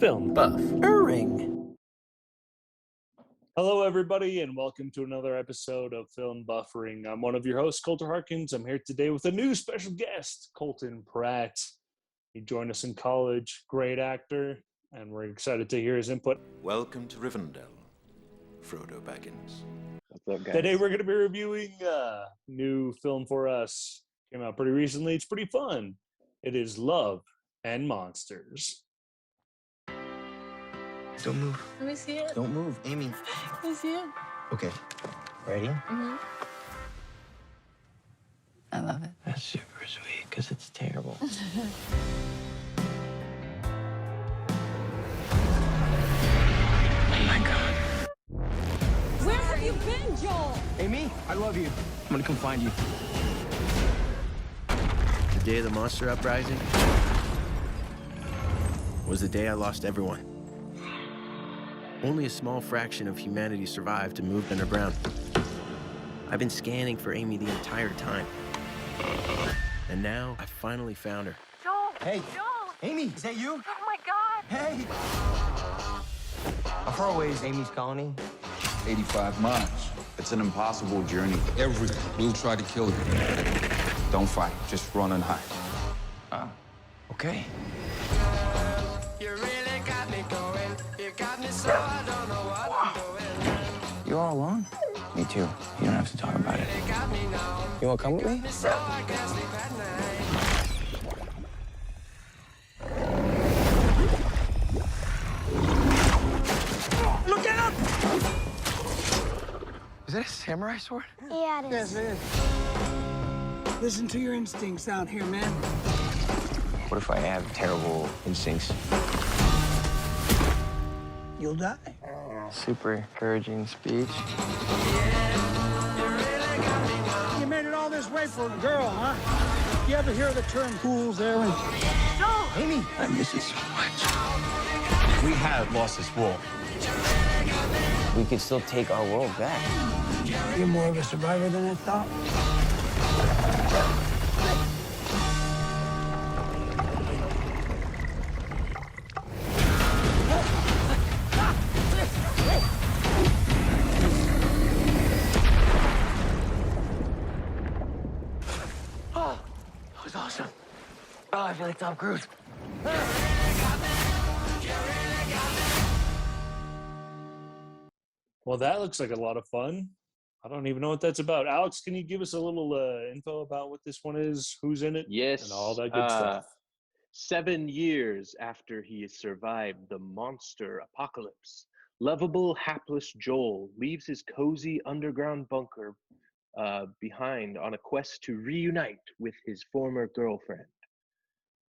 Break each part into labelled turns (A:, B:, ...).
A: Film Buffering.
B: Hello, everybody, and welcome to another episode of Film Buffering. I'm one of your hosts, Colter Harkins. I'm here today with a new special guest, Colton Pratt. He joined us in college, great actor, and we're excited to hear his input.
A: Welcome to Rivendell, Frodo Baggins.
C: What's up, guys?
B: Today we're going to be reviewing a new film for us. Came out pretty recently. It's pretty fun. It is Love and Monsters.
D: Don't move.
E: Let me see it.
D: Don't move, Amy.
E: Let me see it.
D: Okay. Ready?
E: Mm-hmm. I love it.
D: That's super sweet, because it's terrible. Oh my God.
E: Where have you been, Joel?
D: Amy, I love you. I'm gonna come find you. The day of the monster uprising was the day I lost everyone. Only a small fraction of humanity survived to move underground. I've been scanning for Amy the entire time. And now I finally found her.
E: Joel.
D: Hey.
E: Joel.
D: Amy, is that you?
E: Oh my God.
D: Hey. How far away is Amy's colony?
F: 85 miles. It's an impossible journey. Everyone will try to kill you. Don't fight. Just run and hide.
D: Okay.
G: You really got me going. You got me so I don't know what I'm doing.
D: You all alone? Me too. You don't have to talk about it.
G: You got me now.
D: You wanna come with me?
G: So I can't sleep at night.
D: Look out! Is that a samurai sword?
H: Yeah, it is.
I: Yes, it is. Listen to your instincts out here, man.
D: What if I have terrible instincts?
I: You'll die.
D: Super encouraging speech.
I: You made it all this way for a girl, huh? You ever hear the term fool's errand?
D: Amy, I miss you so much.
F: We have lost this war.
D: We could still take our world back.
I: You're more of a survivor than I thought.
D: Oh, that was awesome. Oh, I feel like Tom Cruise.
B: Well, that looks like a lot of fun. I don't even know what that's about. Alex, can you give us a little info about what this one is, who's in it,
C: Yes.
B: and all that good stuff?
C: 7 years after he has survived the monster apocalypse, lovable, hapless Joel leaves his cozy underground bunker behind on a quest to reunite with his former girlfriend.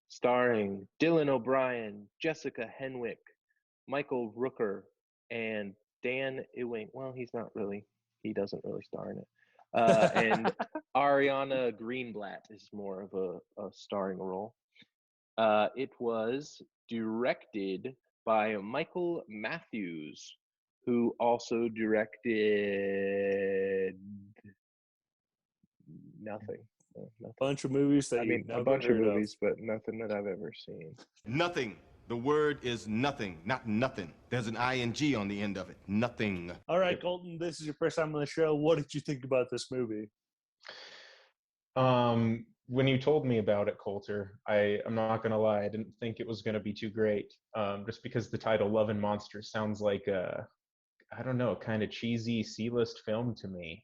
C: Starring Dylan O'Brien, Jessica Henwick, Michael Rooker, and Dan Ewing. Well, he doesn't really star in it. And Ariana Greenblatt is more of a starring role. It was directed by Michael Matthews, who also directed nothing.
B: A bunch of movies that
C: A bunch of movies, but nothing that I've ever seen.
J: Nothing. The word is nothing, not nothing. There's an ing on the end of it. Nothing.
B: All right, Colton, this is your first time on the show. What did you think about this movie?
K: When you told me about it, Colter, I'm not going to lie, I didn't think it was going to be too great. Just because the title Love and Monsters sounds like a, I don't know, kind of cheesy C-list film to me.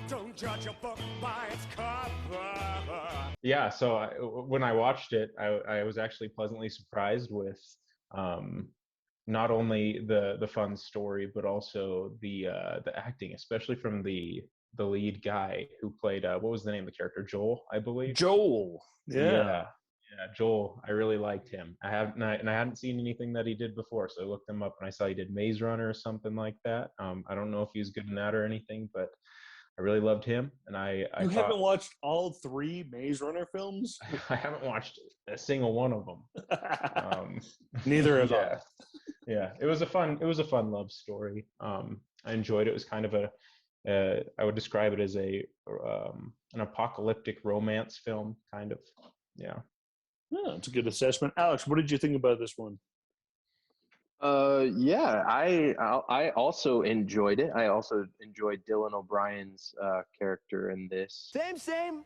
G: Don't judge a book by its cover.
K: Yeah, so when I watched it, I was actually pleasantly surprised with not only the fun story, but also the acting, especially from the lead guy who played what was the name of the character? Joel, I believe.
B: Joel.
K: Yeah, Joel. I really liked him. I hadn't seen anything that he did before, so I looked him up and I saw he did Maze Runner or something like that. I don't know if he was good in that or anything, but I really loved him, and I
B: haven't watched all 3 Maze Runner films?
K: I haven't watched a single one of them.
B: Neither have I.
K: Yeah, it was a fun love story. I enjoyed it. It was kind of I would describe it as an apocalyptic romance film, kind of. Yeah.
B: Yeah, it's a good assessment. Alex, what did you think about this one?
C: Yeah, I also enjoyed it. I also enjoyed Dylan O'Brien's character in this.
G: Same,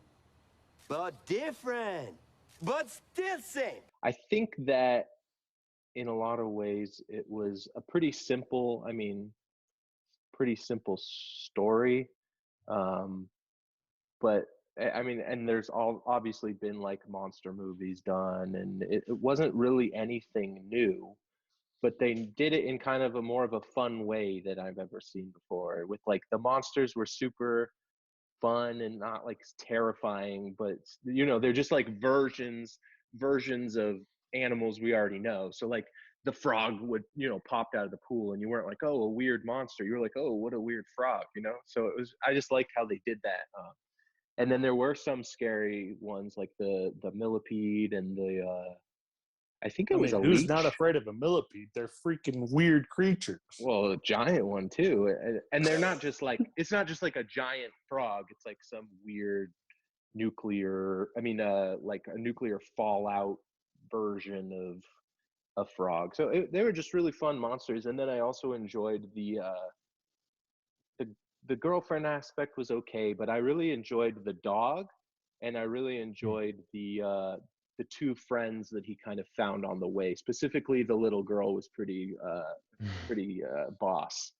G: but different. But still same.
C: I think that in a lot of ways it was a pretty simple, pretty simple story. But I mean, and there's all obviously been like monster movies done, and it wasn't really anything new, but they did it in kind of a more of a fun way that I've ever seen before. With like the monsters were super fun and not like terrifying, but they're just like versions of animals we already know. So like the frog would popped out of the pool, and you weren't like, oh, a weird monster. You were like, oh, what a weird frog. So I just liked how they did that. And then there were some scary ones like the millipede and the I think it was a
B: who's
C: leech.
B: not afraid of a millipede? They're freaking weird creatures.
C: Well, a giant one too, and they're not just like it's not just like a giant frog. It's like some weird like a nuclear fallout version of a frog. So they were just really fun monsters. And then I also enjoyed the girlfriend aspect was okay, but I really enjoyed the dog, and I really enjoyed the two friends that he kind of found on the way. Specifically, the little girl was pretty boss.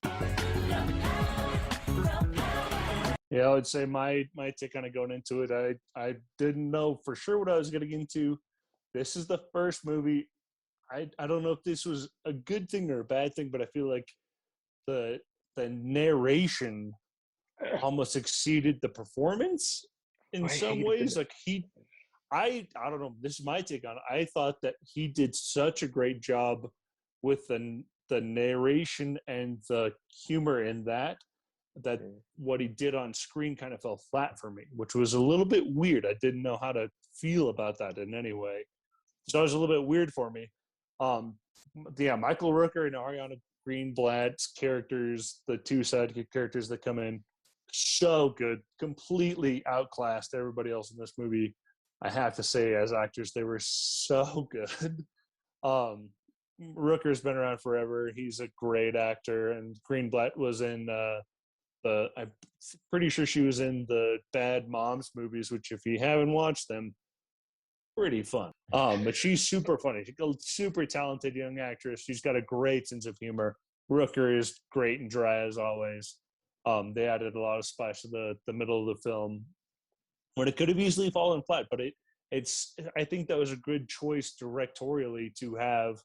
B: Yeah, I would say my take kind of going into it, I didn't know for sure what I was getting into. This is the first movie. I don't know if this was a good thing or a bad thing, but I feel like the narration almost exceeded the performance in some ways. Like I don't know. This is my take on it. I thought that he did such a great job with the narration and the humor in that what he did on screen kind of fell flat for me, which was a little bit weird. I didn't know how to feel about that in any way. So it was a little bit weird for me. Yeah, Michael Rooker and Ariana Greenblatt's characters, the two sidekick characters that come in, so good. Completely outclassed everybody else in this movie. I have to say, as actors, they were so good. Rooker's been around forever. He's a great actor, and Greenblatt was in I'm pretty sure she was in the Bad Moms movies, which if you haven't watched them, pretty fun. But she's super funny. She's a super talented young actress. She's got a great sense of humor. Rooker is great and dry as always. They added a lot of spice to the middle of the film when it could have easily fallen flat, but I think that was a good choice directorially to have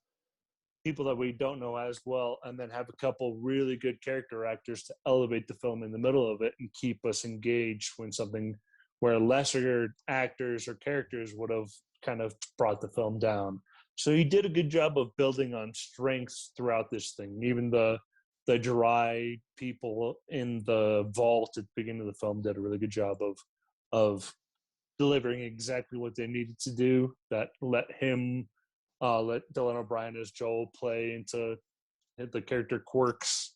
B: people that we don't know as well, and then have a couple really good character actors to elevate the film in the middle of it and keep us engaged when something where lesser actors or characters would have kind of brought the film down. So he did a good job of building on strengths throughout this thing. Even the dry people in the vault at the beginning of the film did a really good job of delivering exactly what they needed to do. That let Dylan O'Brien as Joel play into the character quirks.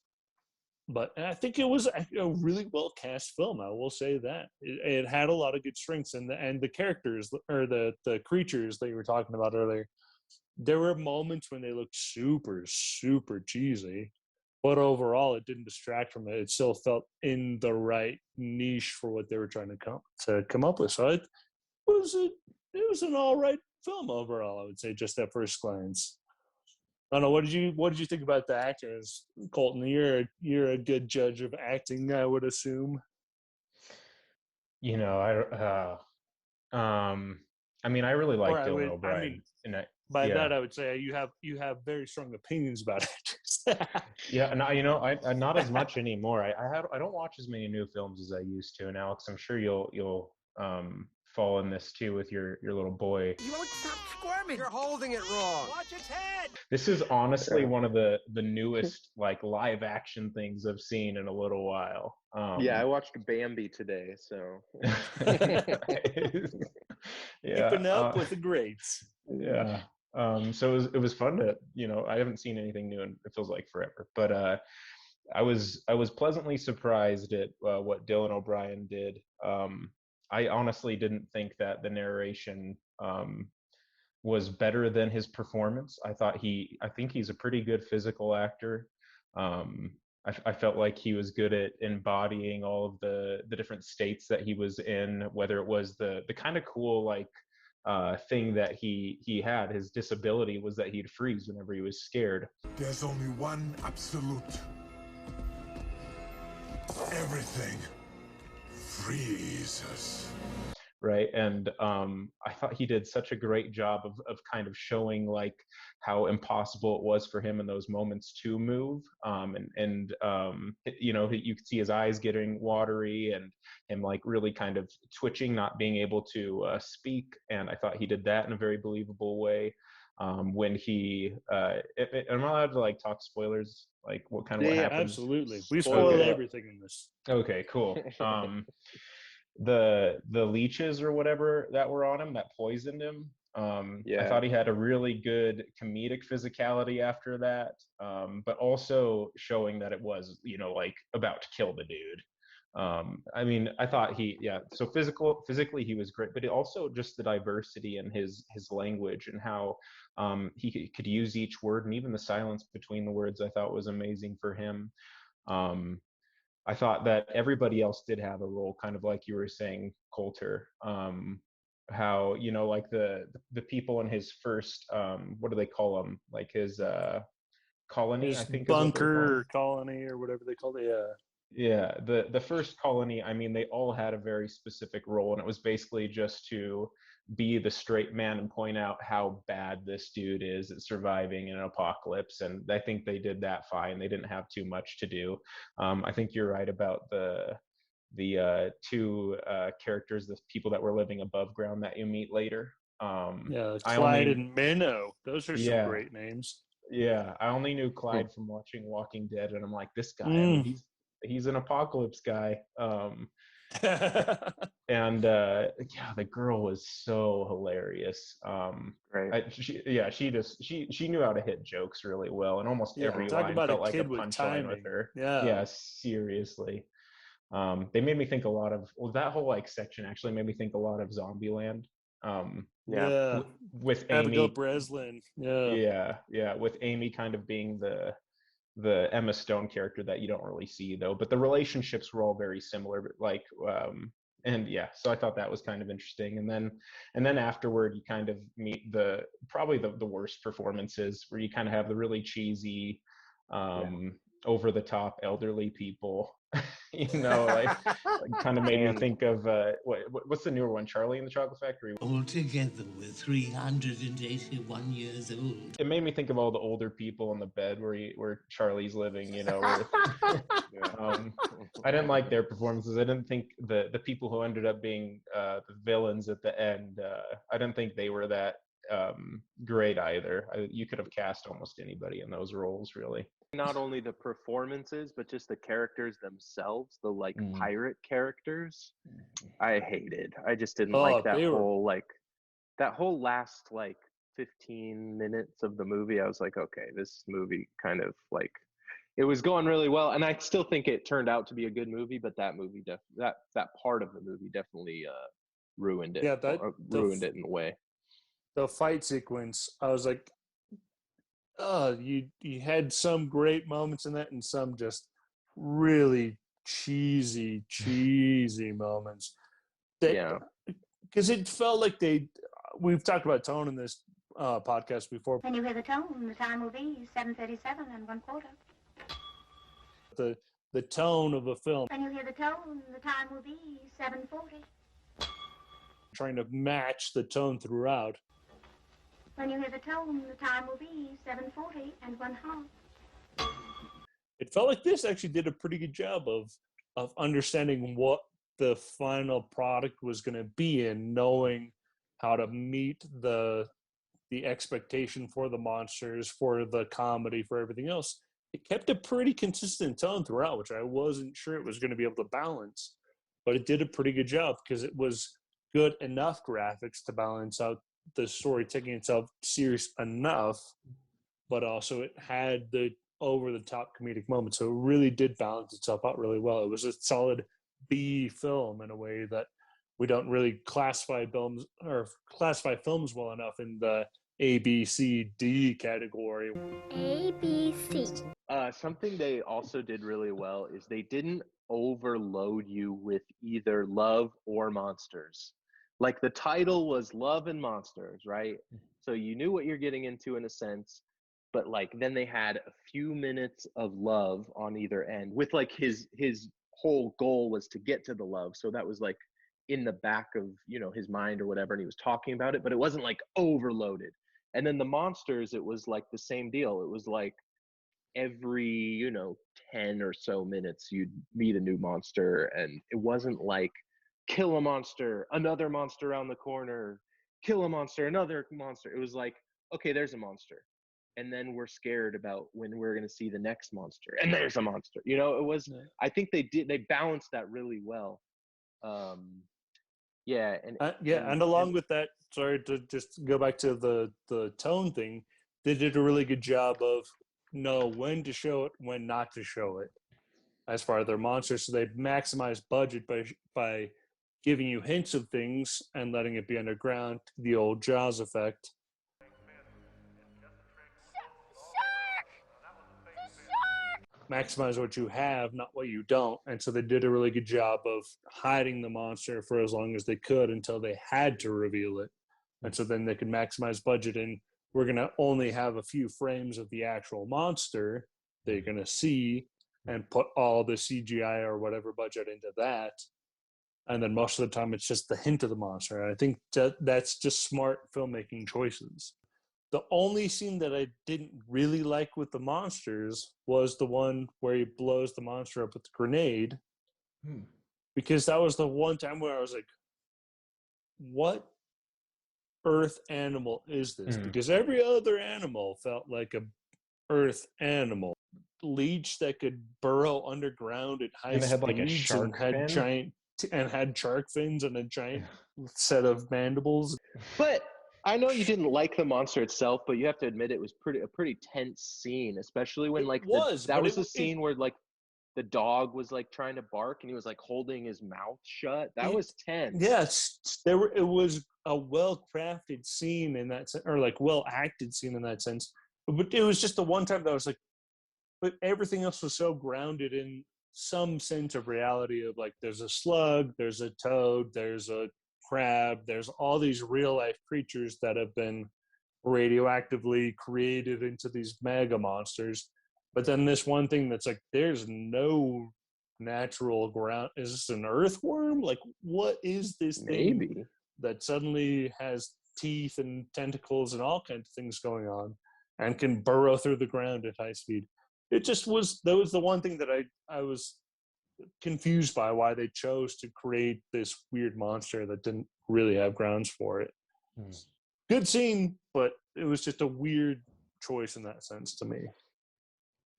B: But I think it was a really well cast film. I will say that it had a lot of good strengths, and the characters or the creatures that you were talking about earlier. There were moments when they looked super, super cheesy, but overall it didn't distract from it. It still felt in the right niche for what they were trying to come up with. So it was an all right film overall, I would say, just at first glance. I don't know. What did you think about the actors, Colton? You're a good judge of acting, I would assume.
K: I I really like Dylan O'Brien.
B: That I would say you have very strong opinions about actors.
K: Yeah, and I not as much anymore. I don't watch as many new films as I used to. And Alex, I'm sure you'll fall in this too with your little boy.
G: You won't stop squirming. You're holding it wrong. Watch its head.
K: This is honestly one of the newest like live action things I've seen in a little while.
C: Yeah, I watched Bambi today, so
K: yeah,
B: keeping up with the greats.
K: Yeah. So it was fun to, I haven't seen anything new and it feels like forever, but I was pleasantly surprised at what Dylan O'Brien did. I honestly didn't think that the narration was better than his performance. I think he's a pretty good physical actor. I felt like he was good at embodying all of the different states that he was in, whether it was the kind of cool like thing that he had. His disability was that he'd freeze whenever he was scared.
H: There's only one absolute. Everything freezes.
K: Right. And I thought he did such a great job of kind of showing like how impossible it was for him in those moments to move. You know, you could see his eyes getting watery and him like really kind of twitching, not being able to speak. And I thought he did that in a very believable way. When he am I allowed to like talk spoilers, like what happens?
B: Absolutely, we spoil everything in this.
K: Okay, cool. The leeches or whatever that were on him that poisoned him, I thought he had a really good comedic physicality after that, but also showing that it was, you know, like about to kill the dude. I mean, I thought so physically he was great, but it also just the diversity in his language and how he could use each word, and even the silence between the words I thought was amazing for him. I thought that everybody else did have a role, kind of like you were saying, Colter. How, you know, like the people in his first, what do they call them? Like his colony,
B: his
K: I think.
B: Bunker or colony or whatever they call it. Yeah.
K: Yeah, the first colony, I mean, they all had a very specific role, and it was basically just to be the straight man and point out how bad this dude is at surviving in an apocalypse. And I think they did that fine. They didn't have too much to do. I think you're right about the two characters, the people that were living above ground that you meet later.
B: Clyde and Minnow. Those are some great names.
K: Yeah, I only knew Clyde from watching Walking Dead, and I'm like, this guy, I mean, he's an apocalypse guy. And the girl was so hilarious.
C: Right.
K: She knew how to hit jokes really well, and almost every line felt like a punchline with her. Yeah, seriously. They made me think a lot of that whole like section actually made me think a lot of Zombieland. With
B: Abigail
K: Amy
B: Breslin.
K: With Amy kind of being the Emma Stone character that you don't really see though, but the relationships were all very similar, but like so I thought that was kind of interesting. And then afterward you kind of meet probably the worst performances, where you kind of have the really cheesy over the top elderly people. You know, like kind of made me think of what's the newer one, Charlie and the Chocolate Factory.
L: Altogether we're 381 years old.
K: It made me think of all the older people in the bed where Charlie's living, you know. I didn't like their performances. I didn't think the people who ended up being the villains at the end, I didn't think they were that great either. You could have cast almost anybody in those roles, really.
C: Not only the performances, but just the characters themselves, the like pirate characters. I hated. I just didn't like that whole last like 15 minutes of the movie. I was like, okay, this movie kind of like, it was going really well, and I still think it turned out to be a good movie, but that movie that part of the movie definitely ruined it. Yeah, ruined it in a way.
B: The fight sequence, I was like, you had some great moments in that, and some just really cheesy moments. Because it felt like we've talked about tone in this podcast before.
M: When you hear the tone, the time will be 7:37 and 1/4.
B: The tone of a film.
M: When you hear the tone, the time will be 7:40.
B: Trying to match the tone throughout.
M: When you hear the tone, the time will be 7:40 and 1/2.
B: It felt like this actually did a pretty good job of understanding what the final product was going to be, and knowing how to meet the expectation for the monsters, for the comedy, for everything else. It kept a pretty consistent tone throughout, which I wasn't sure it was going to be able to balance, but it did a pretty good job because it was good enough graphics to balance out the story taking itself serious enough, but also it had the over-the-top comedic moments. So it really did balance itself out really well. It was a solid B film in a way that we don't really classify films well enough in the A, B, C, D category.
M: A, B, C.
C: Something they also did really well is they didn't overload you with either love or monsters. Like the title was Love and Monsters, right? So you knew what you're getting into in a sense, but like then they had a few minutes of love on either end with like his whole goal was to get to the love. So that was like in the back of, you know, his mind or whatever, and he was talking about it, but it wasn't like overloaded. And then the monsters, it was like the same deal. It was like every, you know, 10 or so minutes you'd meet a new monster, and it wasn't like kill a monster, another monster around the corner, kill a monster, another monster. It was like, okay, there's a monster, and then we're scared about when we're going to see the next monster, and there's a monster. You know, it was, I think they balanced that really well.
B: And along with that, sorry to just go back to the tone thing, they did a really good job of know when to show it, when not to show it, as far as their monsters. So they maximize budget by giving you hints of things and letting it be underground, the old Jaws effect. Maximize what you have, not what you don't. And so they did a really good job of hiding the monster for as long as they could until they had to reveal it. And so then they could maximize budget, and we're going to only have a few frames of the actual monster that you're going to see and put all the CGI or whatever budget into that. And then most of the time it's just the hint of the monster. And I think that's just smart filmmaking choices. The only scene that I didn't really like with the monsters was the one where he blows the monster up with the grenade. Because that was the one time where I was like, what earth animal is this? Because every other animal felt like a earth animal. Leech that could burrow underground at high speeds,
K: like a shark
B: and had shark fins and a giant set of mandibles.
C: But I know you didn't like the monster itself, but you have to admit it was a pretty tense scene, especially when like that was the scene where like the dog was like trying to bark and he was like holding his mouth shut. That was tense.
B: Yes, it was a well-crafted scene in that sense, or like well-acted scene in that sense. But it was just the one time that I was like, but everything else was so grounded in some sense of reality of like, there's a slug, there's a toad, there's a crab, there's all these real-life creatures that have been radioactively created into these mega monsters. But then this one thing that's like, there's no natural ground. Is this an earthworm? Like, what is this thing that suddenly has teeth and tentacles and all kinds of things going on and can burrow through the ground at high speed? It just was, that was the one thing that I was confused by, why they chose to create this weird monster that didn't really have grounds for it. Good scene, but it was just a weird choice in that sense to me.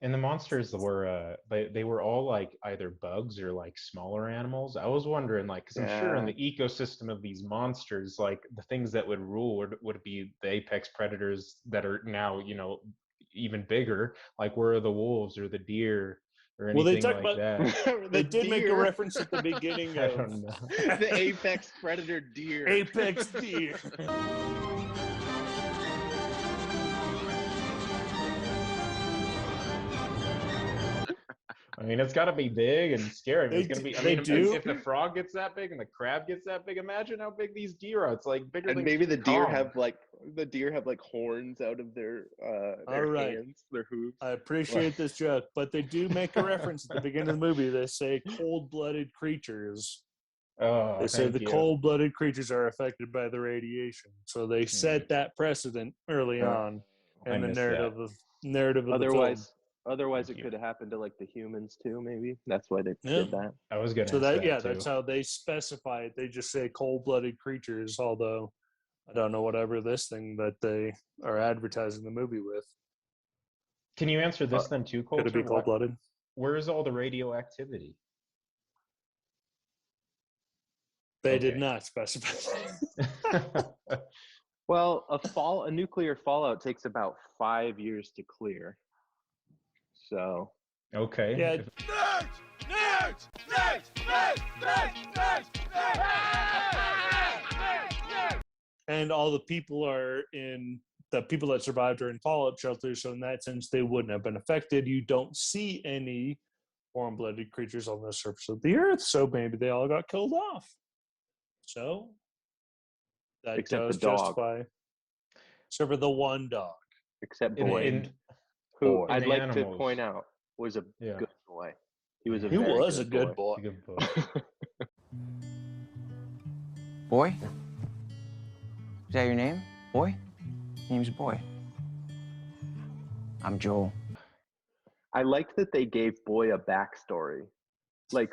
K: And the monsters were they were all like either bugs or like smaller animals. I was wondering, like, because I'm sure in the ecosystem of these monsters, like the things that would rule would be the apex predators that are now, you know, even bigger, like where are the wolves or the deer or anything like that.
B: They did make a reference at the beginning of
K: I don't know.
C: The apex predator deer.
B: Apex deer.
K: I mean, it's got to be big and scary. It's going to be. I mean,
B: do.
K: If the frog gets that big and the crab gets that big, imagine how big these deer are. It's like bigger
C: and
K: than.
C: Maybe the deer
K: Kong.
C: have like horns out of their hands, their hooves.
B: I appreciate this joke, but they do make a reference at the beginning of the movie. They say cold-blooded creatures.
K: Oh,
B: they say the cold-blooded creatures are affected by the radiation. So they set that precedent early on in the narrative of the film.
C: Otherwise, it could have happened to like the humans too. Maybe that's why they did that.
K: I was gonna.
B: So that's how they specify it. They just say cold-blooded creatures. Although I don't know whatever this thing that they are advertising the movie with.
K: Can you answer this then too, Colter?
B: Could it be cold-blooded?
K: Where is all the radioactivity?
B: They did not specify.
C: Well, a nuclear fallout takes about 5 years to clear. So
K: okay.
B: Yeah. And all the people the people that survived are in fallout shelters, so in that sense, they wouldn't have been affected. You don't see any warm-blooded creatures on the surface of the earth, so maybe they all got killed off. So that
C: Except
B: does
C: the dog.
B: justify. Except for the one dog.
C: Except Boy, who I'd like to
K: animals.
C: point out was a good boy. He was a
B: He
C: very
B: was
C: good
B: a good
C: boy.
B: boy.
K: Good boy.
N: Boy? Is that your name? Boy? Name's Boy. I'm Joel.
C: I liked that they gave Boy a backstory. Like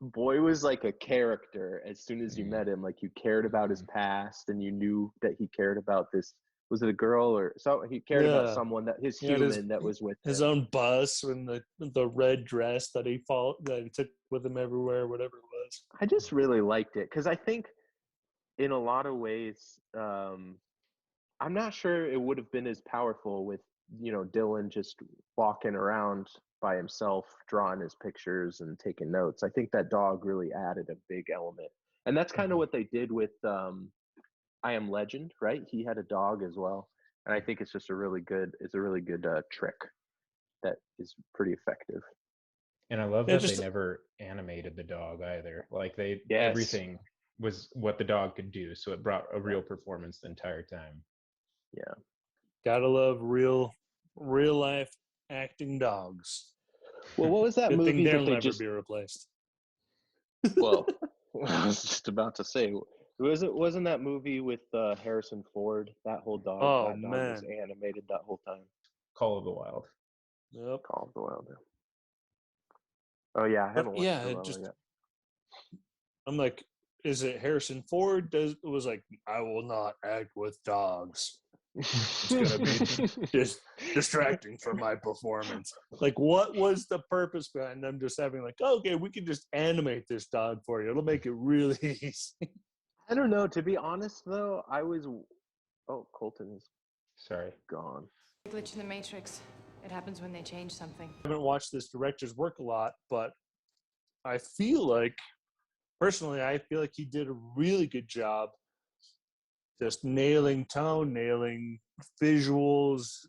C: Boy was like a character as soon as you met him. Like you cared about his past and you knew that he cared about this. Was it a girl or so? He cared about someone that his human that was with
B: his
C: him.
B: own bus and the red dress that he took with him everywhere, whatever it was.
C: I just really liked it because I think in a lot of ways, I'm not sure it would have been as powerful with, Dylan just walking around by himself, drawing his pictures and taking notes. I think that dog really added a big element. And that's kind of what they did with I Am Legend, right? He had a dog as well. And I think it's just a really good trick that is pretty effective.
K: And I love that they never animated the dog either. Like everything was what the dog could do. So it brought a real performance the entire time.
C: Yeah.
B: Gotta love real life acting dogs.
C: Well, what was that
B: Good
C: movie
B: thing
C: that
B: they'll
C: they
B: never
C: just
B: be replaced?
C: Well, I was just about to say, wasn't that movie with Harrison Ford? That whole dog, that dog was animated that whole time.
K: Call of the Wild.
B: Yep.
C: Call of the Wild. Oh yeah, I haven't watched it yet.
B: I'm like, is it Harrison Ford? Was like, I will not act with dogs. It's gonna be just distracting for my performance. Like, what was the purpose behind them just having like, okay, we can just animate this dog for you. It'll make it really easy.
C: I don't know. To be honest, though, Colton is gone.
O: Glitch in the Matrix. It happens when they change something.
B: I haven't watched this director's work a lot, but I feel like, personally, he did a really good job just nailing tone, nailing visuals,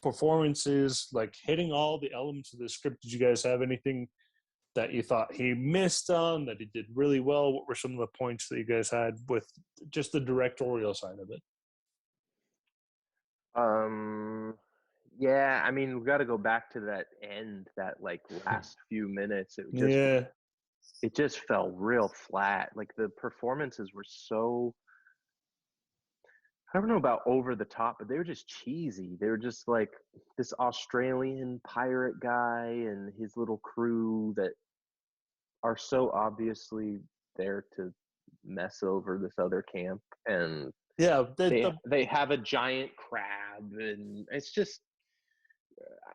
B: performances, like hitting all the elements of the script. Did you guys have anything that you thought he missed on, that he did really well? What were some of the points that you guys had with just the directorial side of it?
C: Yeah, I mean, we got to go back to that end, that like last few minutes. It just felt real flat. Like the performances were so, I don't know about over the top, but they were just cheesy. They were just like this Australian pirate guy and his little crew that are so obviously there to mess over this other camp. And they have a giant crab, and it's just,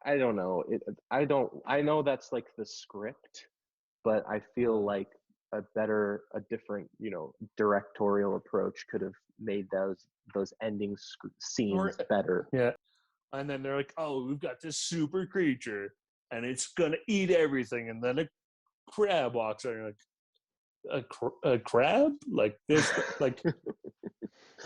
C: I don't know. I know that's like the script, but I feel like a different, directorial approach could have made those ending scenes better.
B: Yeah. And then they're like, oh, we've got this super creature and it's going to eat everything. And then a crab walks out. And you're like, a crab? Like this? Like,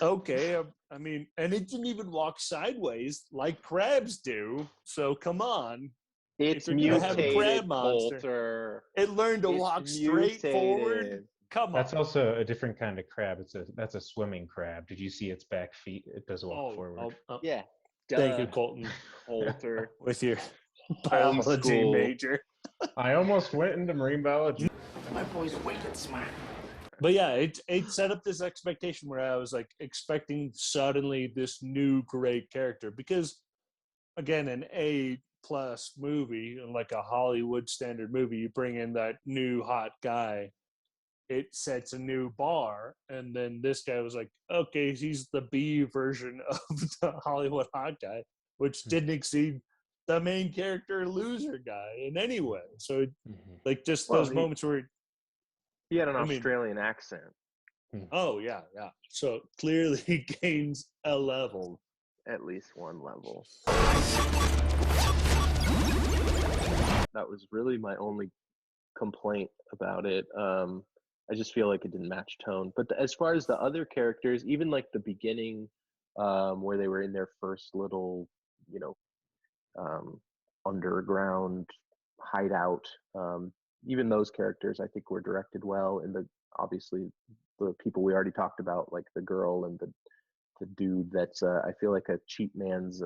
B: okay. I mean, and it didn't even walk sideways like crabs do. So come on.
C: It's mutated, Colter.
B: It learned to walk straight forward. Come on.
K: That's also a different kind of crab. That's a swimming crab. Did you see its back feet? It does walk forward.
C: Yeah.
B: Thank you, Colton.
C: Colter.
B: With your biology major.
K: I almost went into marine biology.
N: My boy's wicked smart.
B: But yeah, it set up this expectation where I was like expecting suddenly this new great character, because again, an A+ movie, like a Hollywood standard movie, you bring in that new hot guy, it sets a new bar. And then this guy was like, okay, he's the B version of the Hollywood hot guy, which didn't exceed the main character loser guy in any way. So like just those moments where
C: he had an Australian accent.
B: Oh yeah. So clearly he gains a level.
C: At least one level. That was really my only complaint about it. I just feel like it didn't match tone. But as far as the other characters, even like the beginning, where they were in their first little, you know, underground hideout, even those characters I think were directed well. And obviously the people we already talked about, like the girl and the dude that's I feel like a cheap man's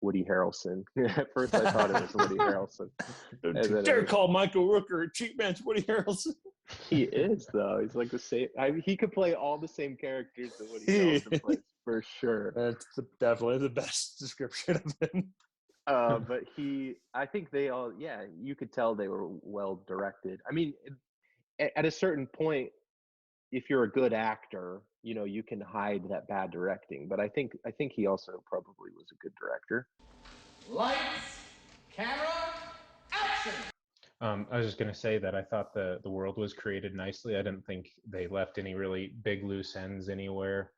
C: Woody Harrelson. At first I thought it was Woody Harrelson.
B: Dare call Michael Rooker a cheap man's Woody Harrelson.
C: He is, though. He's like the same. He could play all the same characters that Woody Harrelson plays, for sure.
B: That's definitely the best description of him.
C: But I think they all, yeah, you could tell they were well directed. I mean, at a certain point, if you're a good actor, you know, you can hide that bad directing. But I think he also probably was a good director.
G: Lights, camera, action!
K: I was just going to say that I thought the world was created nicely. I didn't think they left any really big loose ends anywhere.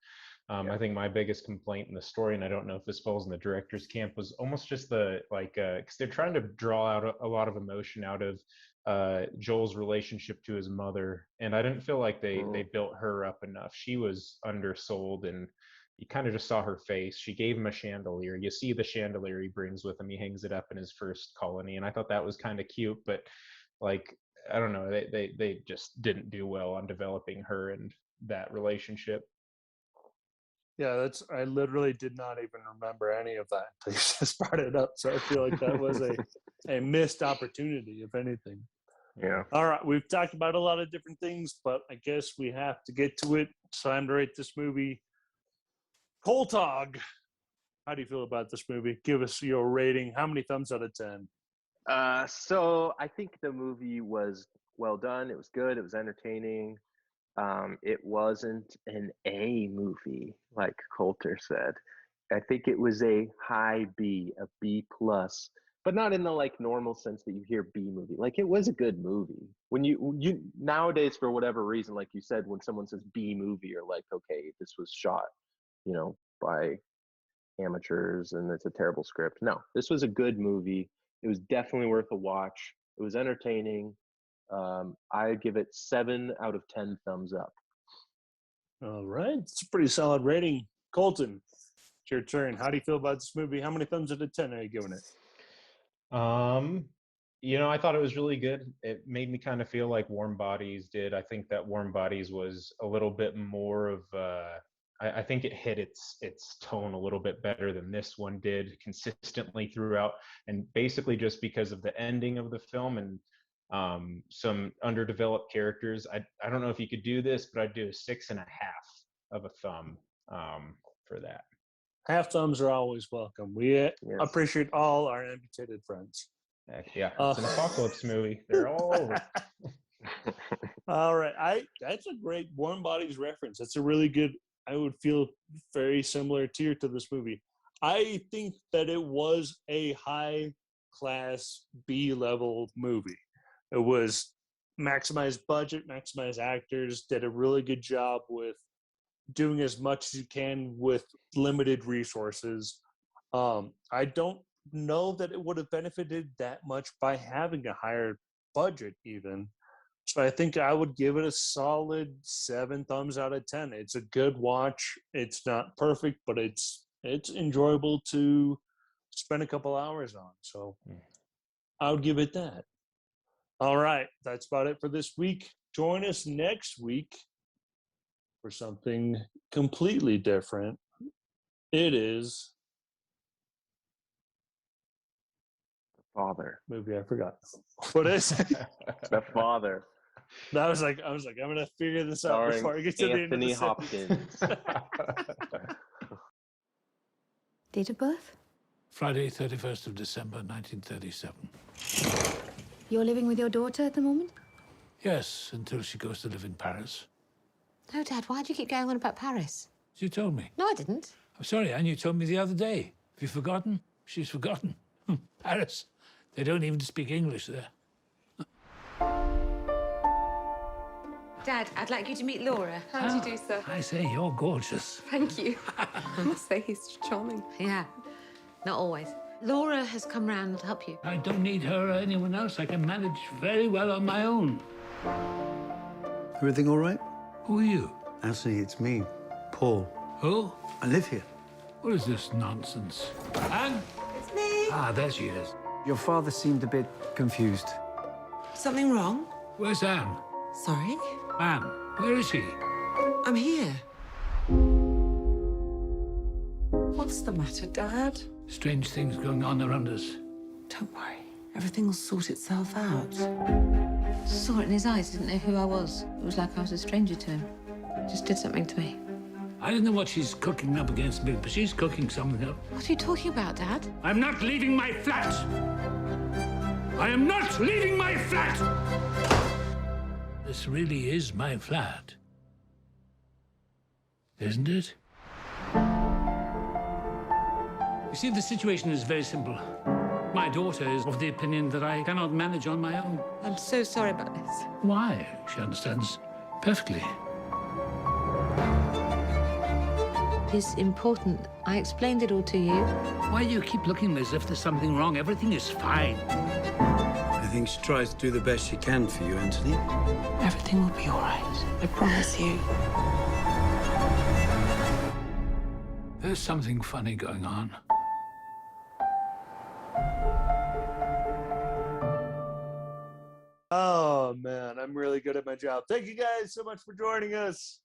K: I think my biggest complaint in the story, and I don't know if this falls in the director's camp, was almost just because they're trying to draw out a lot of emotion out of Joel's relationship to his mother, and I didn't feel like they built her up enough. She was undersold, and you kind of just saw her face. She gave him a chandelier. You see the chandelier he brings with him. He hangs it up in his first colony, and I thought that was kind of cute, but like, I don't know, they just didn't do well on developing her and that relationship.
B: Yeah, I literally did not even remember any of that until you just brought it up. So I feel like that was a missed opportunity, if anything.
C: Yeah.
B: All right, we've talked about a lot of different things, but I guess we have to get to it. It's time to rate this movie. Coltog, how do you feel about this movie? Give us your rating. How many thumbs out of 10?
C: So I think the movie was well done. It was good. It was entertaining. It wasn't an A movie, like Colter said. I think it was a high B, a B plus, but not in the like normal sense that you hear B movie. Like, it was a good movie. When you nowadays, for whatever reason, like you said, when someone says B movie, you're like, okay, this was shot, you know, by amateurs and it's a terrible script. No, this was a good movie. It was definitely worth a watch. It was entertaining. I give it 7 out of 10 thumbs up.
B: All right. It's a pretty solid rating. Colton, it's your turn. How do you feel about this movie? How many thumbs out of 10 are you giving it?
K: You know, I thought it was really good. It made me kind of feel like Warm Bodies did. I think that Warm Bodies was a little bit more of I think it hit its tone a little bit better than this one did consistently throughout, and basically just because of the ending of the film and some underdeveloped characters. I don't know if you could do this, but I'd do a 6.5 of a thumb for that.
B: Half thumbs are always welcome. We appreciate all our amputated friends.
K: Heck yeah, it's an apocalypse movie. They're all over.
B: All right, that's a great Warm Bodies reference. That's a really good. I would feel very similar to this movie. I think that it was a high class B level movie. It was maximized budget, maximized actors, did a really good job with doing as much as you can with limited resources. I don't know that it would have benefited that much by having a higher budget even. So I think I would give it a solid 7 thumbs out of 10. It's a good watch. It's not perfect, but it's enjoyable to spend a couple hours on. So I would give it that. All right, that's about it for this week. Join us next week for something completely different. It is
C: The Father.
B: Movie I forgot. What is it?
C: The Father.
B: I was like, I'm gonna figure this out
C: Starring
B: before I get to
C: Anthony
B: the end of the
C: Hopkins.
P: Date of birth?
H: Friday, 31st of December, 1937.
P: You're living with your daughter at the moment?
H: Yes, until she goes to live in Paris.
O: No, Dad, why do you keep going on about Paris?
H: You told me.
O: No, I didn't.
H: I'm sorry, Anne, you told me the other day. Have you forgotten? She's forgotten. Paris. They don't even speak English there.
O: Dad, I'd like you to meet Laura.
Q: How do you do, sir?
H: I say, you're gorgeous.
Q: Thank you. I must say he's charming.
O: Yeah, not always.
Q: Laura has come round to help you.
H: I don't need her or anyone else. I can manage very well on my own.
R: Everything all right?
H: Who are you?
R: Anthony, it's me, Paul.
H: Who?
R: I live here.
H: What is this nonsense? Anne?
Q: It's me.
H: Ah, there she is.
S: Your father seemed a bit confused.
Q: Something wrong?
H: Where's Anne?
Q: Sorry?
H: Anne, where is she?
Q: I'm here. What's the matter, Dad?
H: Strange things going on around us.
Q: Don't worry. Everything will sort itself out.
P: Saw it in his eyes, didn't know who I was. It was like I was a stranger to him. Just did something to me.
H: I don't know what she's cooking up against me, but she's cooking something up.
P: What are you talking about, Dad?
H: I'm not leaving my flat! I am not leaving my flat! This really is my flat. Isn't it? You see, the situation is very simple. My daughter is of the opinion that I cannot manage on my own.
Q: I'm so sorry about this.
H: Why? She understands perfectly.
P: It's important. I explained it all to you.
H: Why do you keep looking as if there's something wrong? Everything is fine.
R: I think she tries to do the best she can for you, Anthony.
Q: Everything will be all right. I promise you.
H: There's something funny going on.
B: Oh, man, I'm really good at my job. Thank you guys so much for joining us.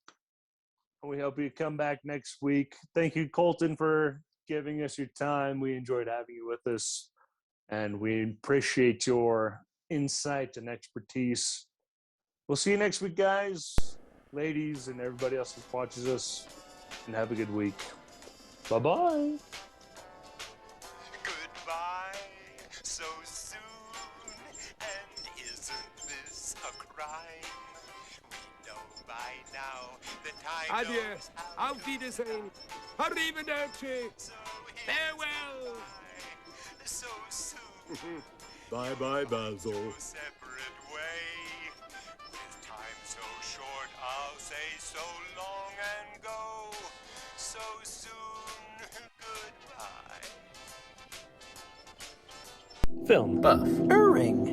B: And we hope you come back next week. Thank you, Colton, for giving us your time. We enjoyed having you with us, and we appreciate your insight and expertise. We'll see you next week, guys, ladies, and everybody else who watches us, and have a good week. Bye-bye.
G: Goodbye, so soon, and isn't this a crime? We know by now that time
I: Adieu.
G: knows how
I: Auf Wiedersehen. Arrivederci. Farewell.
G: so soon.
I: Bye-bye, Basil.
G: Separate way. With time so short, I'll say so long and go. So soon, goodbye.
D: Film buff. Ring.